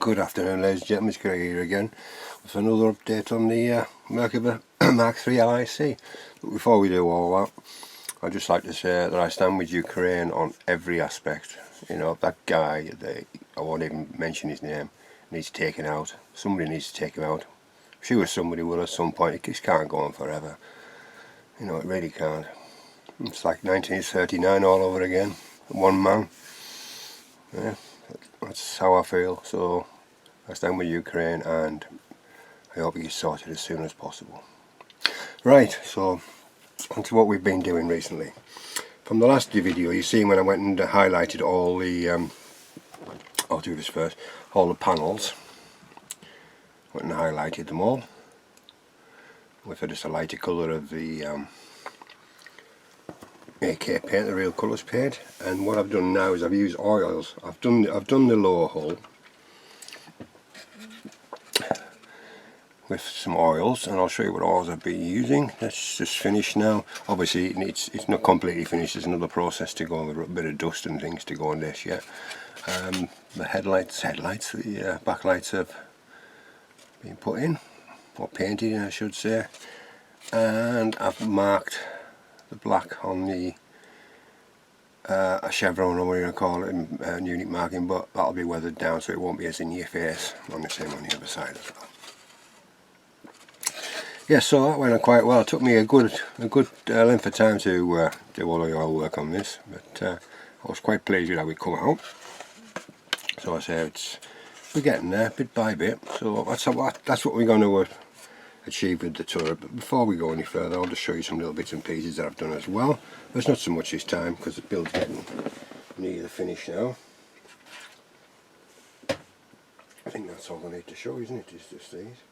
Good afternoon, ladies and gentlemen, it's Greg here again with another update on the Merkava Mk LIC. But before we do all that, I'd just like to say that I stand with Ukraine on every aspect. You know, that guy, I won't even mention his name, needs taken out. Somebody needs to take him out. I'm sure somebody will at some point. It just can't go on forever. You know, it really can't. It's like 1939 all over again. One man. Yeah, that's how I feel. So I stand with Ukraine and I hope it gets sorted as soon as possible. Right, so on to what we've been doing recently. From the last video, you see when I went and highlighted all the I'll do this first, all the panels. Went and highlighted them all with just a lighter colour of the AK paint, the real colours paint. And what I've done now is I've used oils. I've done the lower hull with some oils, and I'll show you what oils I've been using. That's just finished now. Obviously it's not completely finished, there's another process to go on, a bit of dust and things to go on this yet. The headlights, the backlights have been put in, or painted in I should say, and I've marked the black on the a chevron, or what you're going to call it, unit marking, but that'll be weathered down so it won't be as in your face. On the same on the other side as well. Yeah, so that went on quite well. It took me a good length of time to do all the oil work on this, but I was quite pleased with how it come out. So I say we're getting there bit by bit. So that's what we're going to achieve with the turret. But before we go any further, I'll just show you some little bits and pieces that I've done as well. There's not so much this time because the build's getting near the finish now. I think that's all I need to show, isn't it? It's just these.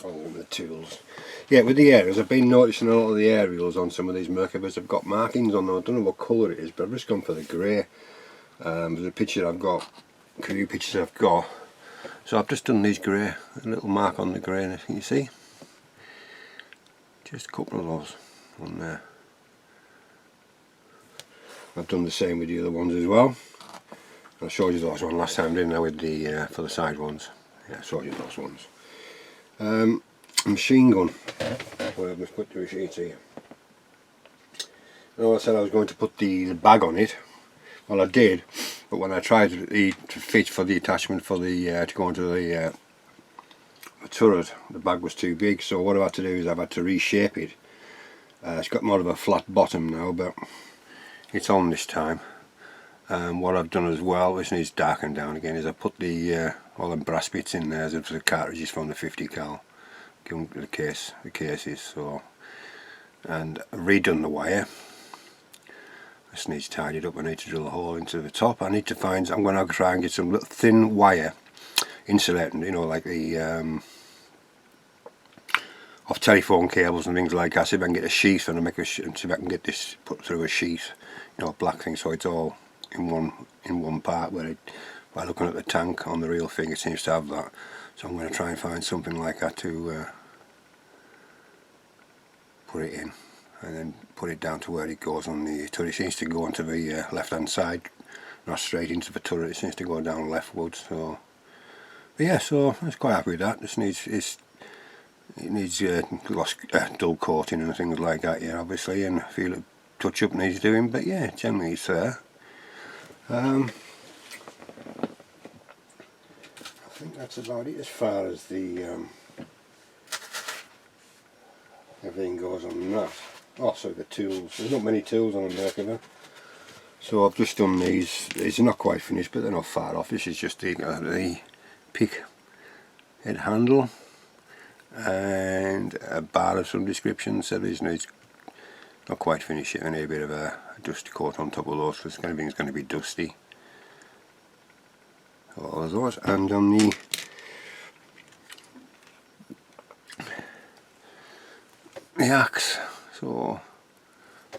On the tools. Yeah, with the aerials, I've been noticing a lot of the aerials on some of these Merkavas have got markings on them. I don't know what colour it is, but I've just gone for the grey. There's a picture I've got, a few pictures I've got. So I've just done these grey, a little mark on the grey, and you see? Just a couple of those on there. I've done the same with the other ones as well. I showed you those one last time, didn't I, with the for the side ones. Yeah, I showed you those ones. Machine gun. Well, I've just put the sheet here. Now I said I was going to put the bag on it. Well, I did, but when I tried to fit for the attachment for the to go into the turret, the bag was too big. So what I've had to do is I've had to reshape it. It's got more of a flat bottom now, but it's on this time. What I've done as well, which needs darkened down again, is I put the all them brass bits in there as if the cartridges from the 50 cal, give them the cases. So, and I've redone the wire. This needs tidied up. I need to drill a hole into the top. I need to find. I'm going to try and get some little thin wire insulating, you know, like the off telephone cables and things like that. See if I can get a sheath and see if I can get this put through a sheath, you know, black thing, so it's all in one part. Where by looking at the tank on the real thing, it seems to have that. So I'm going to try and find something like that to put it in, and then put it down to where it goes on the turret. It seems to go onto the left hand side, not straight into the turret. It seems to go down leftwards. So, but yeah, so I was quite happy with that. This needs it needs dull coating and things like that. Yeah, obviously, and I feel a touch up needs doing. But yeah, generally it's there. I think that's about it as far as the everything goes on that. Also the tools, there's not many tools on a Merkava, so I've just done these. These are not quite finished, but they're not far off. This is just the pick head handle and a bar of some description. So these needs not quite finished yet. I need a bit of a dust coat on top of those because everything's going to be dusty. All of those, and on the axe, so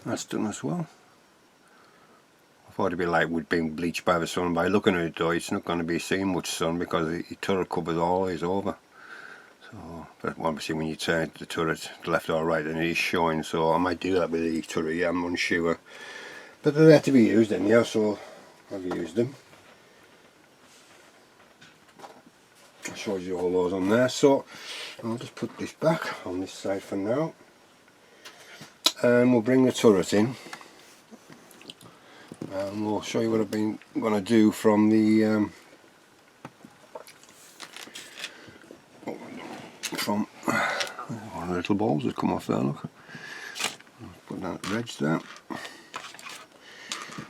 that's done as well. I thought it'd be like wood being bleached by the sun. By looking at it though, it's not going to be seeing much sun because the turret covers always over. So, but obviously when you turn the turret to the left or right, then it is showing. So I might do that with the turret. Yeah, I'm unsure. But they're there to be used anyhow, so I've used them. shows you all those on there. So I'll just put this back on this side for now, and we'll bring the turret in, and we'll show you what I've been going to do from the from one of the little balls that come off there, look. Put that reg there.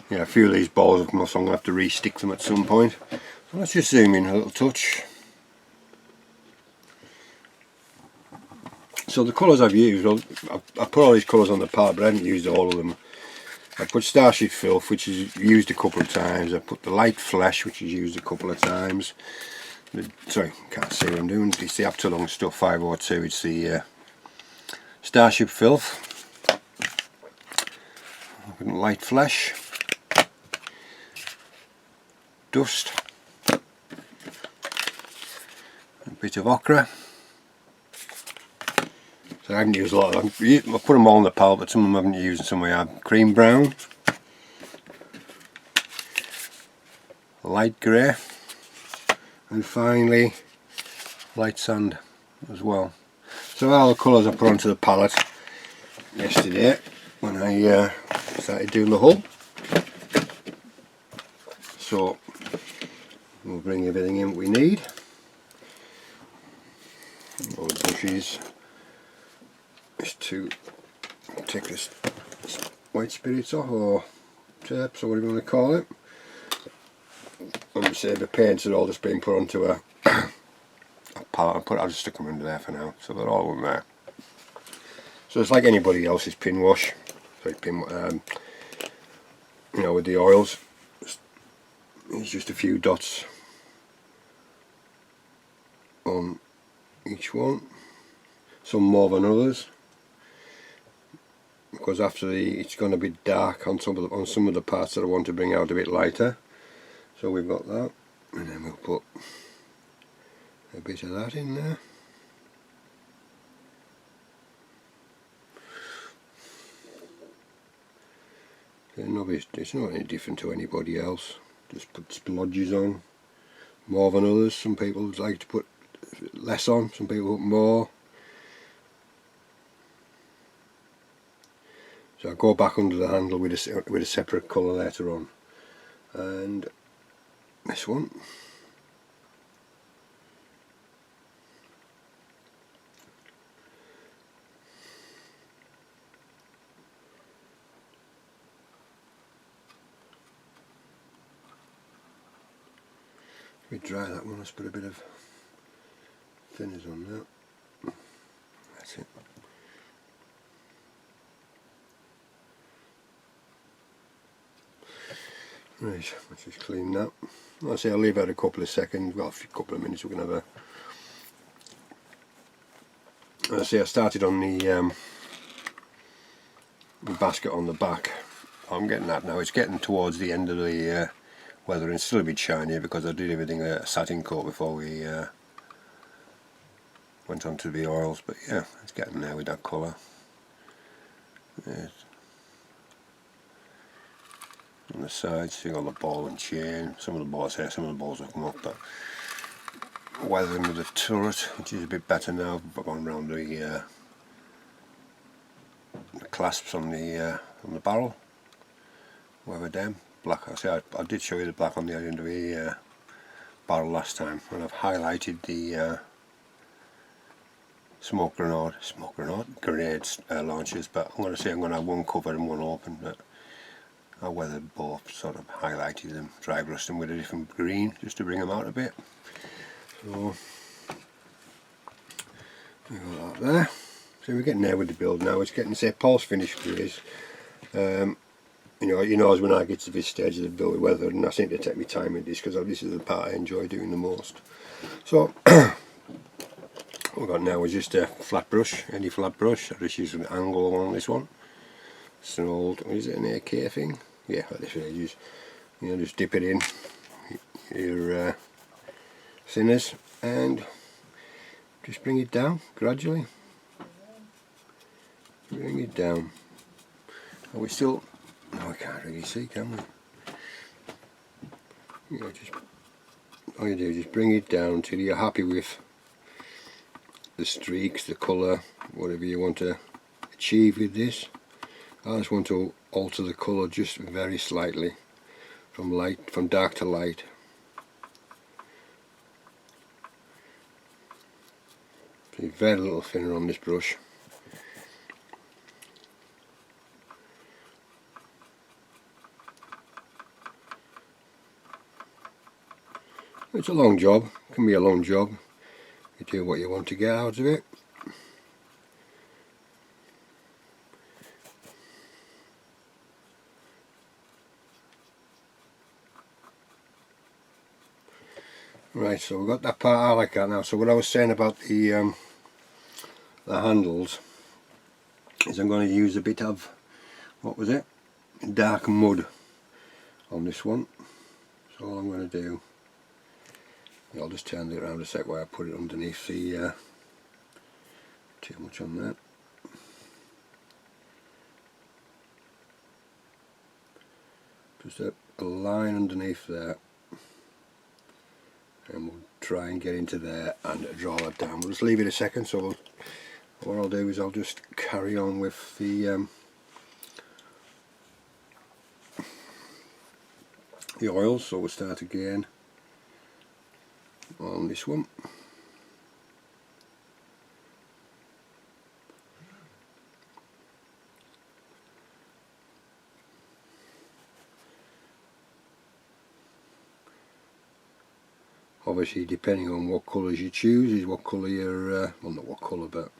Yeah, a few of these balls have come off, so I'm going to have to re-stick them at some point. So let's just zoom in a little touch. So the colours I've used, well, I put all these colours on the palette, but I haven't used all of them. I put Starship Filth, which is used a couple of times. I put the Light Flesh, which is used a couple of times. Sorry, can't see what I'm doing. It's the Aptolong stuff 502. It's the Starship Filth. Light Flesh. Dust. A bit of ochre. So I haven't used a lot of them. I put them all in the palette, but some of them I haven't used and some I have. Cream brown. Light grey. And finally light sand as well. So all the colours I put onto the palette yesterday when I started doing the hull. So we'll bring everything in we need. All the brushes is to take this white spirits off, or tapes, or whatever you want to call it. And say the paints are all just being put onto a palette. I'll just stick them under there for now, so they're all in there. So it's like anybody else's pin wash, like pin, you know, with the oils. It's just a few dots on each one, some more than others, because after it's going to be dark on some of the parts that I want to bring out a bit lighter. So we've got that, and then we'll put a bit of that in there. It's not any different to anybody else. Just put splodges on, more than others. Some people like to put less on, some people put more. So I'll go back under the handle with a separate colour later on. And this one. We dry that one, let's put a bit of thinners on that. That's it. Right, let's just clean that. I'll say I'll leave out a couple of seconds, well, a couple of minutes. We can have a. I started on the basket on the back. I'm getting that now. It's getting towards the end of the weather, and it's still a bit shiny because I did everything a satin coat before we went on to the oils. But yeah, it's getting there with that colour. Yeah. On the sides, you got the ball and chain. Some of the balls here, some of the balls have come up, but weathering with the turret, which is a bit better now. But going around the clasps on the barrel, weather them black. I did show you the black on the end of the barrel last time, and I've highlighted the smoke grenades launchers. But I'm going to say I'm going to have one covered and one open. But I weathered both, sort of highlighted them, dry brushed them with a different green just to bring them out a bit. So we got that there. So we're getting there with the build now. It's getting, say, pulse finish greys. You know, as when I get to this stage of the build, weather, and I seem to take my time with this because this is the part I enjoy doing the most. So what we've got now is just a flat brush, any flat brush. I just use an angle on this one. It's an old, is it an AK thing? Yeah, like this way. Just dip it in your thinners and just bring it down gradually. Bring it down. Are we still? No, we can't really see, can we? Just all you do is just bring it down till you're happy with the streaks, the colour, whatever you want to achieve with this. I just want to alter the colour just very slightly from dark to light. So very little thinner on this brush. It's a long job, it can be a long job. You do what you want to get out of it. Right, so we've got that part I like that now. So what I was saying about the handles is I'm going to use a bit of, what was it, dark mud on this one. So all I'm going to do, I'll just turn it around a sec while I put it underneath the, too much on that. Just a line underneath there, and we'll try and get into there and draw that down. We'll just leave it a second, so what I'll do is I'll just carry on with the oil. So we'll start again on this one. Obviously, depending on what colours you choose, is what colour you're, well, not what colour, but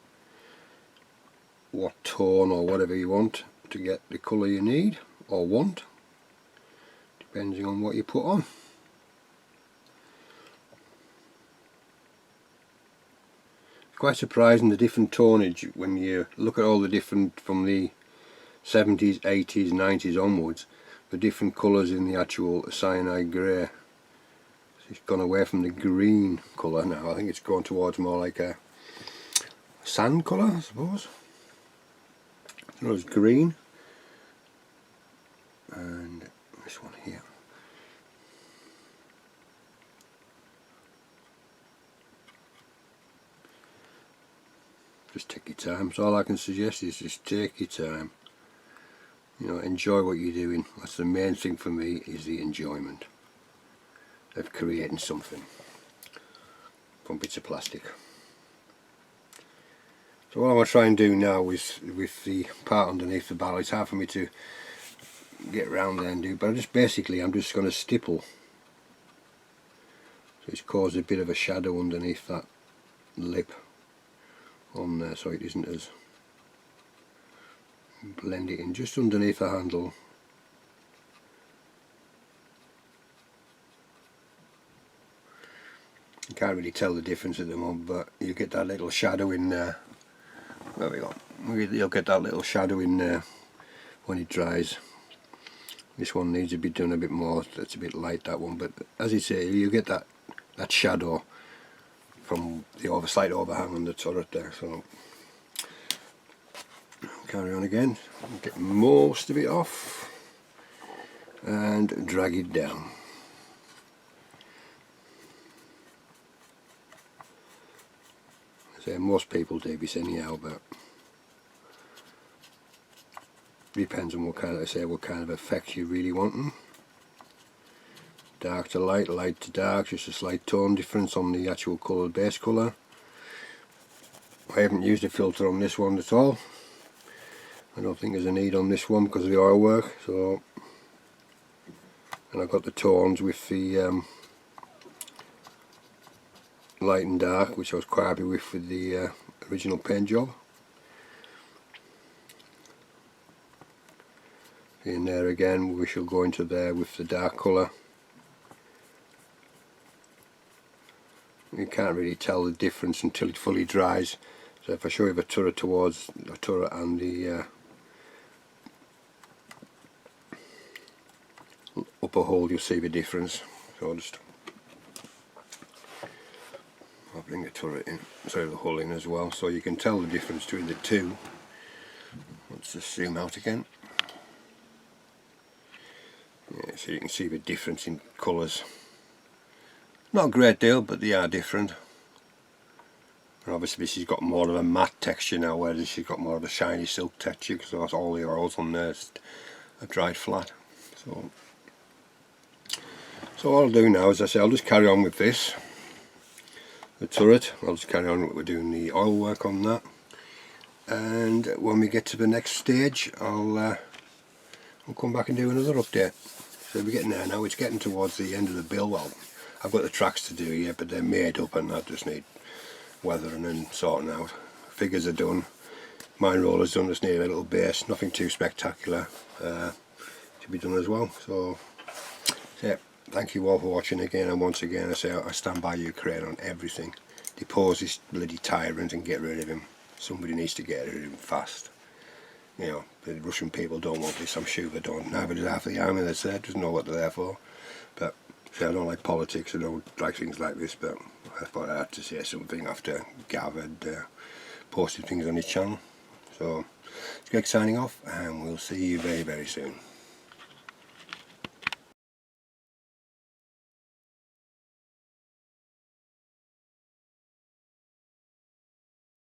what tone or whatever you want to get the colour you need or want, depending on what you put on. Quite surprising the different tonage when you look at all the different, from the 70s, 80s, 90s onwards, the different colours in the actual cyanide grey. It's gone away from the green colour now. I think it's gone towards more like a sand colour, I suppose. So it's green, and this one here. Just take your time. So all I can suggest is just take your time. You know, enjoy what you're doing. That's the main thing for me, is the enjoyment of creating something from bits of plastic. So what I'm going to try and do now is, with the part underneath the barrel, it's hard for me to get around there and do, but I'm just going to stipple. So it's caused a bit of a shadow underneath that lip on there, so it isn't as, blend it in just underneath the handle. You can't really tell the difference at the moment, but you get that little shadow in there. There we go. You'll get that little shadow in there when it dries. This one needs to be done a bit more. That's a bit light, that one, but as you say, you get that shadow from the slight overhang on the turret there. So carry on again, get most of it off and drag it down. So most people do this anyhow, but depends on what kind of effect you really want. Dark to light, light to dark, just a slight tone difference on the actual colour, base colour. I haven't used a filter on this one at all. I don't think there's a need on this one because of the oil work. So, and I've got the tones with the light and dark, which I was quite happy with the original paint job. In there again, we shall go into there with the dark colour. You can't really tell the difference until it fully dries. So if I show you the turret towards the turret and the upper hole, you'll see the difference. So I'll bring the turret in, sorry, the hull in as well, so you can tell the difference between the two. Let's just zoom out again. Yeah, so you can see the difference in colours. Not a great deal, but they are different. And obviously she's got more of a matte texture now, whereas she's got more of a shiny silk texture, because all the oils on there are dried flat. So all I'll do now, as I say, I'll just carry on with this, the turret. I'll just carry on, we're doing the oil work on that, and when we get to the next stage I'll come back and do another update. So we're getting there now, it's getting towards the end of the build. Well, I've got the tracks to do yet, but they're made up and I just need weathering and sorting out. Figures are done, mine roller's done, just need a little base, nothing too spectacular to be done as well. So yeah, thank you all for watching again, and once again I say I stand by Ukraine on everything. Depose this bloody tyrant and get rid of him. Somebody needs to get rid of him fast. You know, the Russian people don't want this, I'm sure they don't. Neither does half the army that's there, doesn't know what they're there for. But see, I don't like politics, I don't like things like this, but I thought I had to say something after Gav had posted things on his channel. So it's Greg signing off, and we'll see you very, very soon.